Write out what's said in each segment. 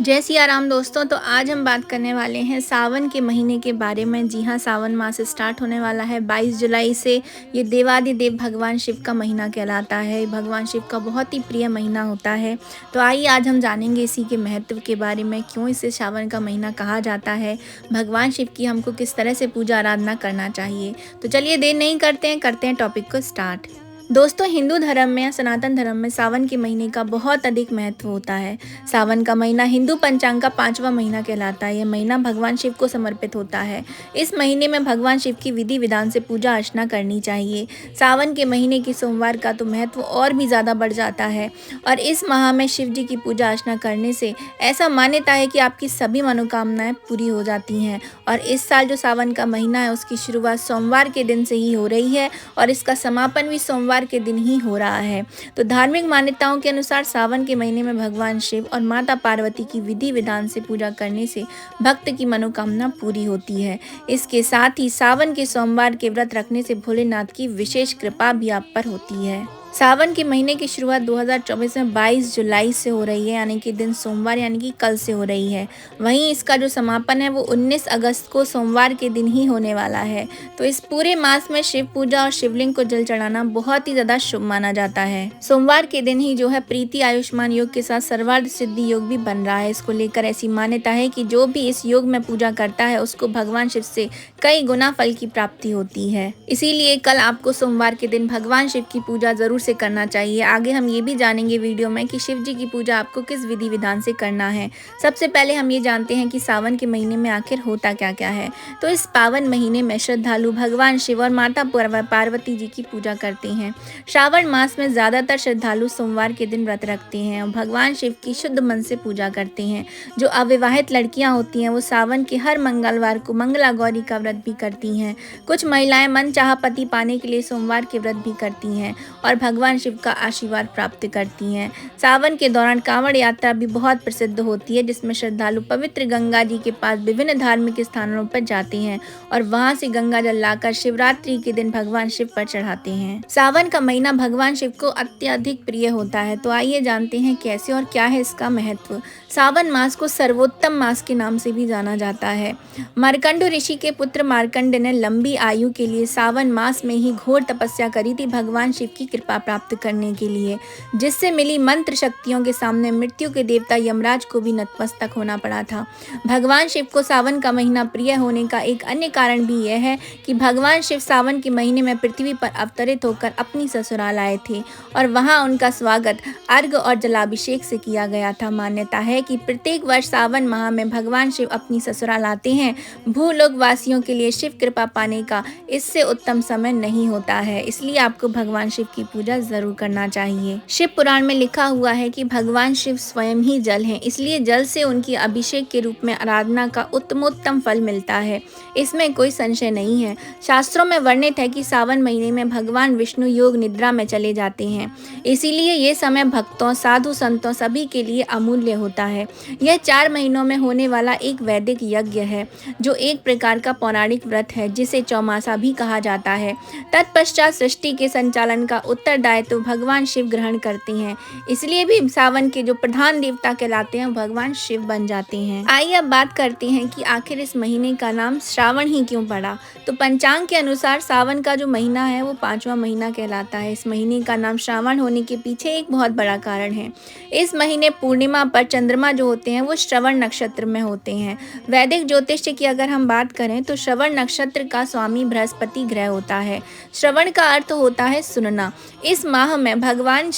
जय सिया राम दोस्तों। तो आज हम बात करने वाले हैं सावन के महीने के बारे में। जी हाँ, सावन मास स्टार्ट होने वाला है 22 जुलाई से। ये देवादिदेव भगवान शिव का महीना कहलाता है। भगवान शिव का बहुत ही प्रिय महीना होता है। तो आइए आज हम जानेंगे इसी के महत्व के बारे में, क्यों इसे सावन का महीना कहा जाता है, भगवान शिव की हमको किस तरह से पूजा आराधना करना चाहिए। तो चलिए देर नहीं करते हैं टॉपिक को स्टार्ट। दोस्तों, हिंदू धर्म में या सनातन धर्म में सावन के महीने का बहुत अधिक महत्व होता है। सावन का महीना हिंदू पंचांग का 5वां महीना कहलाता है। यह महीना भगवान शिव को समर्पित होता है। इस महीने में भगवान शिव की विधि विधान से पूजा अर्चना करनी चाहिए। सावन के महीने की सोमवार का तो महत्व और भी ज़्यादा बढ़ जाता है और इस माह में शिव जी की पूजा अर्चना करने से ऐसा मान्यता है कि आपकी सभी मनोकामनाएं पूरी हो जाती हैं। और इस साल जो सावन का महीना है उसकी शुरुआत सोमवार के दिन से ही हो रही है और इसका समापन भी सोमवार के दिन ही हो रहा है। तो धार्मिक मान्यताओं के अनुसार सावन के महीने में भगवान शिव और माता पार्वती की विधि विधान से पूजा करने से भक्त की मनोकामना पूरी होती है। इसके साथ ही सावन के सोमवार के व्रत रखने से भोलेनाथ की विशेष कृपा भी आप पर होती है। सावन के महीने की शुरुआत 2024 में 22 जुलाई से हो रही है, यानी कि दिन सोमवार यानी कि कल से हो रही है। वहीं इसका जो समापन है वो 19 अगस्त को सोमवार के दिन ही होने वाला है। तो इस पूरे मास में शिव पूजा और शिवलिंग को जल चढ़ाना बहुत ही ज़्यादा शुभ माना जाता है। सोमवार के दिन ही जो है प्रीति आयुष्मान योग के साथ सर्वार्थ सिद्धि योग भी बन रहा है। इसको लेकर ऐसी मान्यता है कि जो भी इस योग में पूजा करता है उसको भगवान शिव से कई गुना फल की प्राप्ति होती है। इसीलिए कल आपको सोमवार के दिन भगवान शिव की पूजा जरूर से करना चाहिए। आगे हम ये भी जानेंगे वीडियो में कि शिव जी की पूजा आपको किस विधि विधान से करना है। सबसे पहले हम ये जानते हैं कि सावन के महीने में आखिर होता क्या क्या है। तो इस पावन महीने में श्रद्धालु भगवान शिव और माता पार्वती जी की पूजा करते हैं। श्रावण मास में ज्यादातर श्रद्धालु सोमवार के दिन व्रत रखते हैं और भगवान शिव की शुद्ध मन से पूजा करते हैं। जो अविवाहित लड़कियां होती हैं वो सावन के हर मंगलवार को मंगला गौरी का व्रत भी करती हैं। कुछ महिलाएं मनचाहा पति पाने के लिए सोमवार के व्रत भी करती हैं और भगवान शिव का आशीर्वाद प्राप्त करती हैं। सावन के दौरान कांवड़ यात्रा भी बहुत प्रसिद्ध होती है, जिसमें श्रद्धालु पवित्र गंगा जी के पास विभिन्न धार्मिक स्थानों पर जाते हैं और वहां से गंगा जल लाकर शिवरात्रि के दिन भगवान शिव पर चढ़ाते हैं। सावन का महीना भगवान शिव को अत्यधिक प्रिय होता है। तो आइए जानते हैं कैसे और क्या है इसका महत्व। सावन मास को सर्वोत्तम मास के नाम से भी जाना जाता है। मार्कंड ऋषि के पुत्र मार्कंड ने लंबी आयु के लिए सावन मास में ही घोर तपस्या करी थी भगवान शिव की कृपा प्राप्त करने के लिए, जिससे मिली मंत्र शक्तियों के सामने मृत्यु के देवता यमराज को भी नतमस्तक होना पड़ा था। भगवान शिव को सावन का महीना प्रिय होने का एक अन्य कारण भी यह है कि भगवान शिव सावन के महीने में पृथ्वी पर अवतरित होकर अपनी ससुराल आए थे और वहां उनका स्वागत अर्घ और जलाभिषेक से किया गया था। मान्यता है कि प्रत्येक वर्ष सावन माह में भगवान शिव अपनी ससुराल आते हैं। भूलोक वासियों के लिए शिव कृपा पाने का इससे उत्तम समय नहीं होता है, इसलिए आपको भगवान शिव की पूजा जरूर करना चाहिए। शिव पुराण में लिखा हुआ है कि भगवान शिव स्वयं ही जल हैं, इसलिए जल से उनकी अभिषेक के रूप में आराधना का उत्तमोत्तम फल मिलता है। इसमें कोई संशय नहीं है। शास्त्रों में वर्णित है कि सावन महीने में भगवान विष्णु योग निद्रा में चले जाते हैं, इसीलिए ये समय भक्तों, साधु संतों सभी के लिए अमूल्य होता है। यह 4 महीनों में होने वाला एक वैदिक यज्ञ है, जो एक प्रकार का पौराणिक व्रत है जिसे चौमासा भी कहा जाता है। तत्पश्चात सृष्टि के संचालन का उत्तरदायित्व भगवान शिव ग्रहण करते हैं, इसलिए भी सावन के जो प्रधान देवता कहलाते हैं भगवान शिव बन जाते हैं। आइए अब बात करते हैं कि आखिर इस महीने का नाम श्रावण ही क्यों पड़ा। तो पंचांग के अनुसार सावन का जो महीना है वो 5वां महीना कहलाता है। इस महीने का नाम श्रावण होने के पीछे एक बहुत बड़ा कारण है। इस महीने पूर्णिमा पर चंद्रमा जो होते हैं वो श्रवण नक्षत्र में होते हैं। वैदिक ज्योतिष की अगर हम बात करें तो श्रवण नक्षत्र का स्वामी बृहस्पति ग्रह होता है। श्रवण का अर्थ होता है सुनना। इस माह में भगवान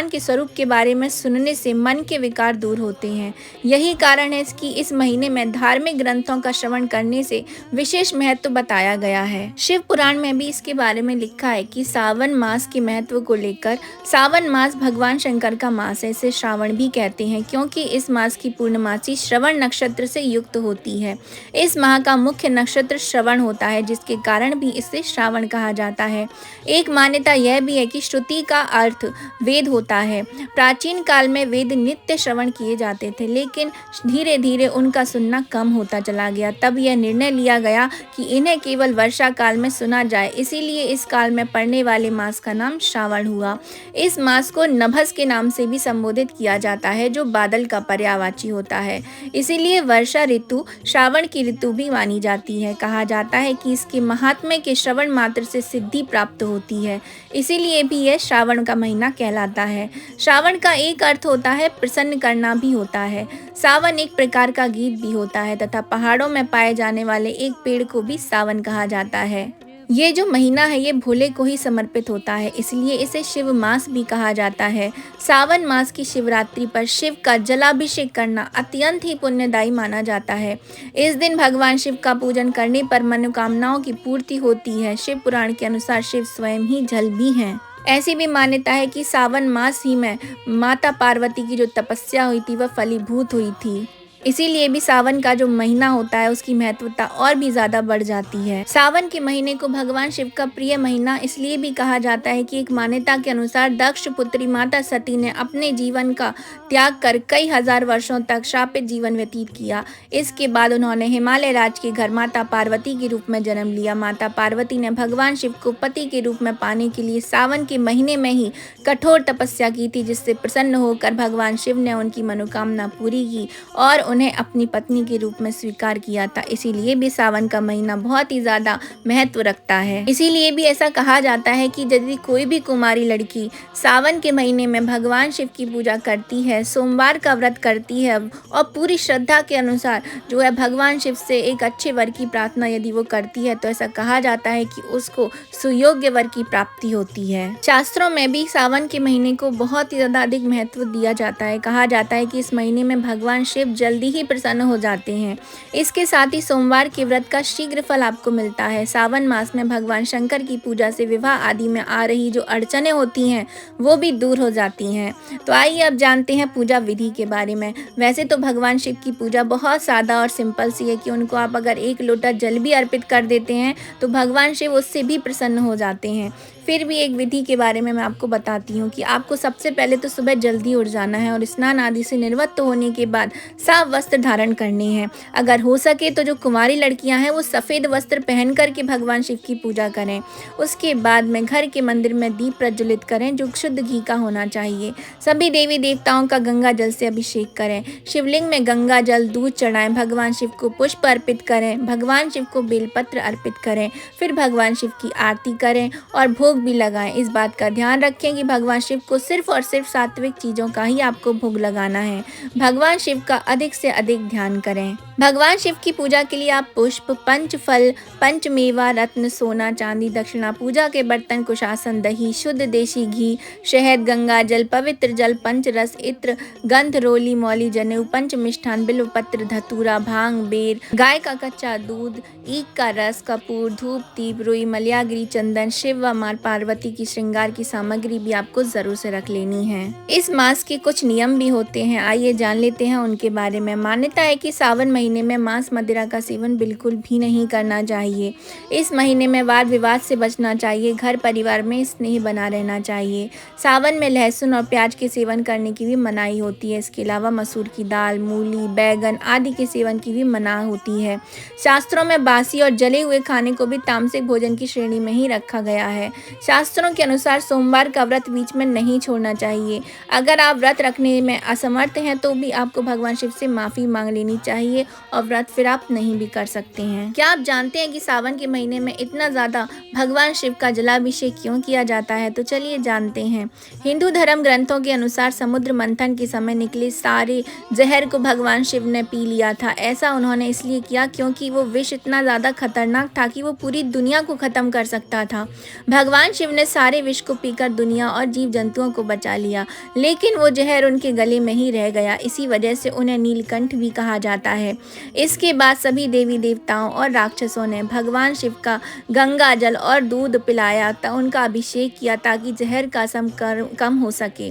के स्वरूप के बारे में सुनने से मन के विकार दूर होते हैं। यही कारण है कि इस महीने में धार्मिक ग्रंथों का श्रवण करने से विशेष महत्व बताया गया है। शिव पुराण में भी इसके बारे में लिखा है कि सावन मास के महत्व को लेकर, सावन मास भगवान शंकर का मास है, इसे श्रावण भी कहते हैं क्योंकि इस मास की पूर्णमासी श्रवण नक्षत्र से युक्त होती है। इस माह का मुख्य नक्षत्र श्रवण होता है, जिसके कारण भी इसे श्रावण कहा जाता है। एक मान्यता यह भी है कि श्रुति का अर्थ वेद होता है। प्राचीन काल में वेद नित्य श्रवण किए जाते थे, लेकिन धीरे धीरे उनका सुनना कम होता चला गया। तब यह निर्णय लिया गया कि इन्हें केवल वर्षा काल में सुना जाए, इसीलिए इस काल में पड़ने वाले मास का नाम श्रावण हुआ। इस मास को नभस के नाम से भी संबोधित किया जाता है, जो बादल का पर्यायवाची होता है। इसीलिए वर्षा ऋतु श्रावण की ऋतु भी मानी जाती है। कहा जाता है कि इसके महात्म्य के श्रवण मात्र से सिद्धि प्राप्त होती है, इसीलिए भी यह श्रावण का महीना कहलाता है। श्रावण का एक अर्थ होता है प्रसन्न करना भी होता है। सावन एक प्रकार का गीत भी होता है तथा पहाड़ों में पाए जाने वाले एक पेड़ को भी सावन कहा जाता है। ये जो महीना है ये भोले को ही समर्पित होता है, इसलिए इसे शिव मास भी कहा जाता है। सावन मास की शिवरात्रि पर शिव का जलाभिषेक करना अत्यंत ही पुण्यदायी माना जाता है। इस दिन भगवान शिव का पूजन करने पर मनोकामनाओं की पूर्ति होती है। शिव पुराण के अनुसार शिव स्वयं ही जल भी हैं। ऐसी भी मान्यता है कि सावन मास ही में माता पार्वती की जो तपस्या हुई थी वह फलीभूत हुई थी, इसीलिए भी सावन का जो महीना होता है उसकी महत्वता और भी ज्यादा बढ़ जाती है। सावन के महीने को भगवान शिव का प्रिय महीना इसलिए भी कहा जाता है कि एक मान्यता के अनुसार दक्ष पुत्री माता सती ने अपने जीवन का त्याग कर कई हजार वर्षों तक शापित जीवन व्यतीत किया। इसके बाद उन्होंने हिमालय राज्य के घर माता पार्वती के रूप में जन्म लिया। माता पार्वती ने भगवान शिव को पति के रूप में पाने के लिए सावन के महीने में ही कठोर तपस्या की थी, जिससे प्रसन्न होकर भगवान शिव ने उनकी मनोकामना पूरी की और उन्हें अपनी पत्नी के रूप में स्वीकार किया था। इसीलिए भी सावन का महीना बहुत ही ज्यादा महत्व रखता है। इसीलिए भी ऐसा कहा जाता है कि यदि कोई भी कुमारी लड़की सावन के महीने में भगवान शिव की पूजा करती है, सोमवार का व्रत करती है और पूरी श्रद्धा के अनुसार जो है भगवान शिव से एक अच्छे वर की प्रार्थना यदि वो करती है, तो ऐसा कहा जाता है कि उसको सुयोग्य वर की प्राप्ति होती है। शास्त्रों में भी सावन के महीने को बहुत ही ज्यादा अधिक महत्व दिया जाता है। कहा जाता है कि इस महीने में भगवान शिव जल्दी ही प्रसन्न हो जाते हैं। इसके साथ ही सोमवार के व्रत का शीघ्र फल आपको मिलता है। सावन मास में भगवान शंकर की पूजा से विवाह आदि में आ रही जो अड़चनें होती हैं वो भी दूर हो जाती हैं। तो आइए अब जानते हैं पूजा विधि के बारे में। वैसे तो भगवान शिव की पूजा बहुत सादा और सिंपल सी है कि उनको आप अगर एक लोटा जल भी अर्पित कर देते हैं तो भगवान शिव उससे भी प्रसन्न हो जाते हैं। फिर भी एक विधि के बारे में मैं आपको बताती हूँ कि आपको सबसे पहले तो सुबह जल्दी उठ जाना है और स्नान आदि से निवृत्त होने के बाद साफ वस्त्र धारण करने हैं। अगर हो सके तो जो कुंवारी लड़कियां हैं वो सफ़ेद वस्त्र पहन करके भगवान शिव की पूजा करें। उसके बाद में घर के मंदिर में दीप प्रज्वलित करें जो शुद्ध घी का होना चाहिए। सभी देवी देवताओं का गंगा जल से अभिषेक करें। शिवलिंग में गंगा जल दूध चढ़ाएं। भगवान शिव को पुष्प अर्पित करें। भगवान शिव को बेलपत्र अर्पित करें। फिर भगवान शिव की आरती करें और भोग भी लगाएं। इस बात का ध्यान रखें कि भगवान शिव को सिर्फ और सिर्फ सात्विक चीज़ों का ही आपको भोग लगाना है। भगवान शिव का अधिक से अधिक ध्यान करें। भगवान शिव की पूजा के लिए आप पुष्प, पंच फल, पंच मेवा, रत्न, सोना, चांदी, दक्षिणा, पूजा के बर्तन, कुशासन, दही, शुद्ध देशी घी, शहद, गंगा जल, पवित्र जल, पंच रस, इत्र, गंध, रोली, मौली, जनेऊ, पंच मिष्ठान, बिल्व पत्र, धतूरा, भांग, बेर, गाय का कच्चा दूध, ईख का रस, कपूर, धूप, दीप, रुई, मलयागिरी, चंदन, शिव व मां पार्वती की श्रृंगार की सामग्री भी आपको जरूर से रख लेनी है। इस मास के कुछ नियम भी होते हैं, आइए जान लेते हैं उनके बारे में। मान्यता है कि सावन महीने में मांस मदिरा का सेवन बिल्कुल भी नहीं करना चाहिए। इस महीने में वाद विवाद से बचना चाहिए। घर परिवार में स्नेह बना रहना चाहिए। सावन में लहसुन और प्याज के सेवन करने की भी मनाही होती है। इसके अलावा मसूर की दाल, मूली, बैगन आदि के सेवन की भी मना होती है। शास्त्रों में बासी और जले हुए खाने को भी तामसिक भोजन की श्रेणी में ही रखा गया है। शास्त्रों के अनुसार सोमवार का व्रत बीच में नहीं छोड़ना चाहिए। अगर आप व्रत रखने में असमर्थ हैं तो भी आपको भगवान शिव से माफ़ी मांग लेनी चाहिए और व्रत फिर आप नहीं भी कर सकते हैं। क्या आप जानते हैं कि सावन के महीने में इतना ज़्यादा भगवान शिव का जलाभिषेक क्यों किया जाता है? तो चलिए जानते हैं। हिंदू धर्म ग्रंथों के अनुसार समुद्र मंथन के समय निकले सारे जहर को भगवान शिव ने पी लिया था। ऐसा उन्होंने इसलिए किया क्योंकि वो विष इतना ज़्यादा खतरनाक था कि वो पूरी दुनिया को ख़त्म कर सकता था। भगवान शिव ने सारे विष को पीकर दुनिया और जीव जंतुओं को बचा लिया, लेकिन वो जहर उनके गले में ही रह गया। इसी वजह से उन्हें नीलकंठ भी कहा जाता है। इसके बाद सभी देवी देवताओं और राक्षसों ने भगवान शिव का गंगा जल और दूध पिलाया, उनका अभिषेक किया ताकि जहर का असर कम हो सके।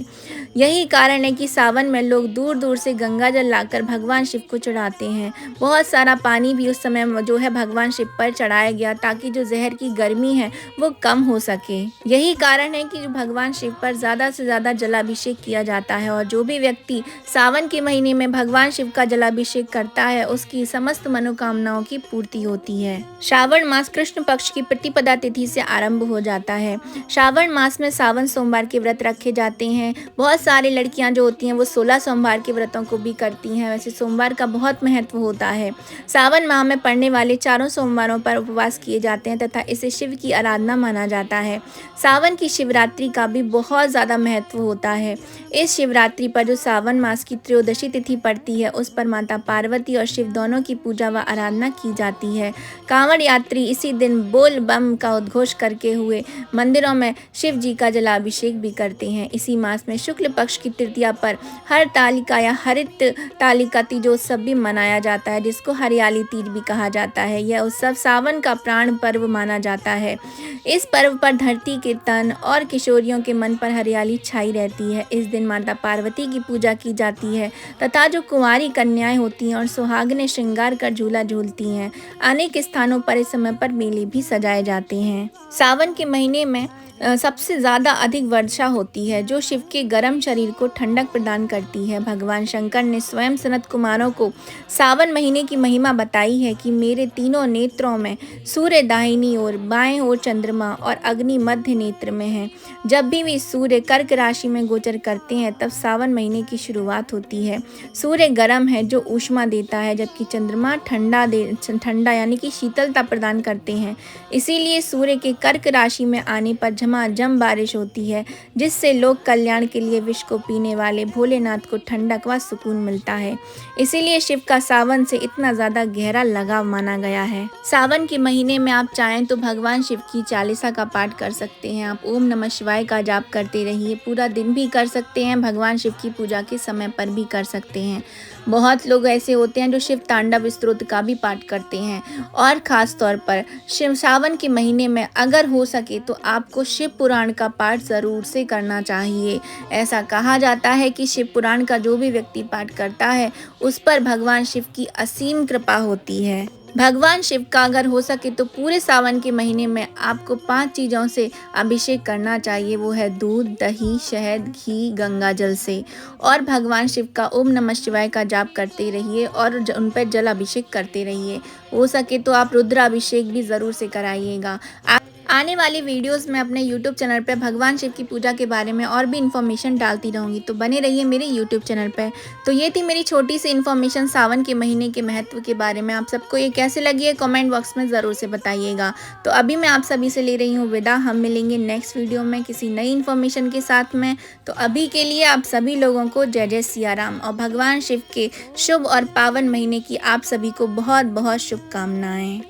यही कारण है कि सावन में लोग दूर दूर से गंगा जल लाकर भगवान शिव को चढ़ाते हैं। बहुत सारा पानी भी उस समय जो है भगवान शिव पर चढ़ाया गया ताकि जो जहर की गर्मी है वो कम हो सके। यही कारण है कि भगवान शिव पर ज़्यादा से ज़्यादा जलाभिषेक किया जाता है और जो भी व्यक्ति सावन के महीने में भगवान शिव का जलाभिषेक करता है उसकी समस्त मनोकामनाओं की पूर्ति होती है। श्रावण मास कृष्ण पक्ष की प्रतिपदा तिथि से आरंभ हो जाता है। श्रावण मास में सावन सोमवार के व्रत रखे जाते हैं। बहुत सारी लड़कियां जो होती हैं वो 16 सोमवार के व्रतों को भी करती हैं। वैसे सोमवार का बहुत महत्व होता है। सावन माह में पड़ने वाले चारों सोमवारों पर उपवास किए जाते हैं तथा इसे शिव की आराधना माना जाता है। सावन की शिवरात्रि का भी बहुत ज़्यादा महत्व होता है। इस शिवरात्रि पर जो सावन मास की त्रयोदशी तिथि पड़ती है उस पर माता पार्वती और शिव दोनों की पूजा व आराधना की जाती है। कांवड़ यात्री इसी दिन बोल बम का उद्घोष करके हुए मंदिरों में शिव जी का जलाभिषेक भी करते हैं। इसी मास में शुक्ल पक्ष की तृतीया पर हरतालिका या हरित तालिका तीजोत्सव भी मनाया जाता है, जिसको हरियाली तीज भी कहा जाता है। यह उत्सव सावन का प्राण पर्व माना जाता है। इस पर्व पर धरती के तन और किशोरियों के मन पर हरियाली छाई रहती है। इस दिन माता पार्वती की पूजा की जाती है तथा जो कुंवारी कन्याएं होती हैं और सुहागनें श्रृंगार कर झूला झूलती हैं। अनेक स्थानों पर इस समय पर मेले भी सजाए जाते हैं। सावन के महीने में सबसे ज़्यादा अधिक वर्षा होती है जो शिव के गर्म शरीर को ठंडक प्रदान करती है। भगवान शंकर ने स्वयं सनत कुमारों को सावन महीने की महिमा बताई है कि मेरे तीनों नेत्रों में सूर्य दाहिनी ओर, बाएं ओर चंद्रमा और अग्नि मध्य नेत्र में है। जब भी सूर्य कर्क राशि में गोचर करते हैं तब सावन महीने की शुरुआत होती है। सूर्य गर्म है जो ऊष्मा देता है, जबकि चंद्रमा ठंडा यानी कि शीतलता प्रदान करते हैं। इसीलिए सूर्य के कर्क राशि में आने पर झमाझम बारिश होती है, जिससे लोक कल्याण के लिए विष को पीने वाले भोलेनाथ को ठंडक व सुकून मिलता है। इसीलिए शिव का सावन से इतना ज़्यादा गहरा लगाव माना गया है। सावन के महीने में आप चाहें तो भगवान शिव की चालीसा का पाठ कर सकते हैं। आप ओम नमः शिवाय का जाप करते रहिए। पूरा दिन भी कर सकते हैं, भगवान शिव की पूजा के समय पर भी कर सकते हैं। बहुत लोग ऐसे होते हैं जो शिव तांडव स्तोत्र का भी पाठ करते हैं। और ख़ास तौर पर सावन के महीने में अगर हो सके तो आपको शिव पुराण का पाठ ज़रूर से करना चाहिए। ऐसा कहा जाता है कि शिव पुराण का जो भी व्यक्ति पाठ करता है उस पर भगवान शिव की असीम कृपा होती है। भगवान शिव का अगर हो सके तो पूरे सावन के महीने में आपको 5 चीज़ों से अभिषेक करना चाहिए। वो है दूध, दही, शहद, घी, गंगा जल से। और भगवान शिव का ओम नमः शिवाय का जाप करते रहिए और उन पर जल अभिषेक करते रहिए। हो सके तो आप रुद्राभिषेक भी ज़रूर से कराइएगा। आने वाली वीडियोस में अपने YouTube चैनल पर भगवान शिव की पूजा के बारे में और भी इन्फॉर्मेशन डालती रहूँगी, तो बने रहिए मेरे YouTube चैनल पर। तो ये थी मेरी छोटी सी इन्फॉर्मेशन सावन के महीने के महत्व के बारे में। आप सबको ये कैसे लगी है कमेंट बॉक्स में ज़रूर से बताइएगा। तो अभी मैं आप सभी से ले रही हूँ विदा। हम मिलेंगे नेक्स्ट वीडियो में किसी नई इन्फॉर्मेशन के साथ में। तो अभी के लिए आप सभी लोगों को जय जय सिया राम और भगवान शिव के शुभ और पावन महीने की आप सभी को बहुत बहुत शुभकामनाएँ।